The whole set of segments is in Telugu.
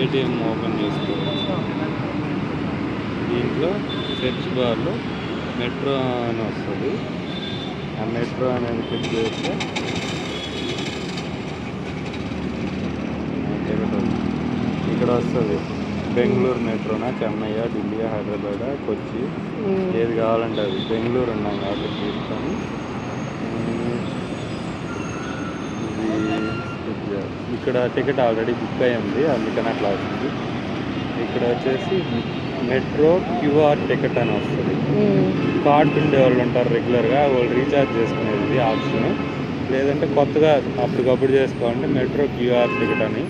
ఏటీఎం ఓపెన్ చేసుకోవచ్చు. దీంట్లో సెర్చ్ బార్లో మెట్రో అని వస్తుంది. ఆ మెట్రో అనేది క్లిక్ చేస్తే ఇక్కడ వస్తుంది బెంగళూరు మెట్రోనా, చెన్నై, ఢిల్లీ, హైదరాబాద్, కొచ్చి, ఏది కావాలంటే అది. బెంగళూరు ఉన్నాం కాబట్టి తీసుకొని ఇక్కడ టికెట్ ఆల్రెడీ బుక్ అయ్యింది, అందుకని అట్లా వస్తుంది. ఇక్కడ వచ్చేసి మెట్రో క్యూఆర్ టికెట్ అని వస్తుంది. కార్డు ఉండే వాళ్ళు ఉంటారు రెగ్యులర్గా, వాళ్ళు రీఛార్జ్ చేసుకునేది ఆప్షన్. లేదంటే కొత్తగా అప్పటికప్పుడు చేసుకోవాలంటే మెట్రో క్యూఆర్ టికెట్ అని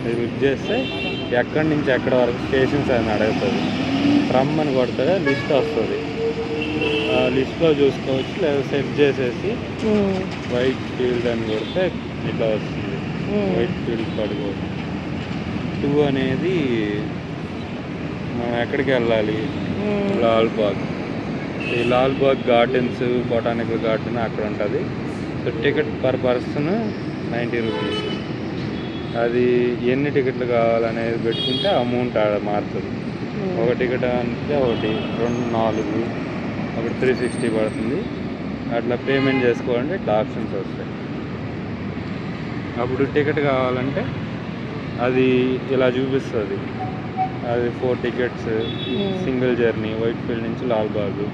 ఇది క్లిక్ చేస్తే ఎక్కడి నుంచి ఎక్కడి వరకు స్టేషన్స్ అని అడుగుతుంది. రమ్మని కొడితే లిస్ట్ వస్తుంది. ఆ లిస్ట్లో చూసుకోవచ్చు. లేదా సెట్ చేసేసి వైట్ ఫీల్డ్ అని కొడితే ఇట్లా వస్తుంది. వైట్ ఫీల్డ్ పడిపోతుంది. 2 అనేది మనం ఎక్కడికి వెళ్ళాలి, లాల్బాగ్. ఈ లాల్బాగ్ గార్డెన్స్, బొటానికల్ గార్డెన్ అక్కడ ఉంటుంది. So ticket per person 90 rupees. అది ఎన్ని టికెట్లు కావాలనేది పెట్టుకుంటే అమౌంట్ ఆడ మారుతుంది. ఒక టికెట్ అంటే ఒకటి 2, 4, ఒకటి 360 పడుతుంది. అట్లా పేమెంట్ చేసుకోవాలంటే ఇట్లా ఆప్షన్స్ వస్తాయి. అప్పుడు టికెట్ కావాలంటే అది ఇలా చూపిస్తుంది. అది 4 tickets, single journey, white field నుంచి లాల్బాగ్,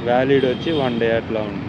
వ్యాలిడ్ వచ్చి 1 డే అట్లా ఉంటుంది.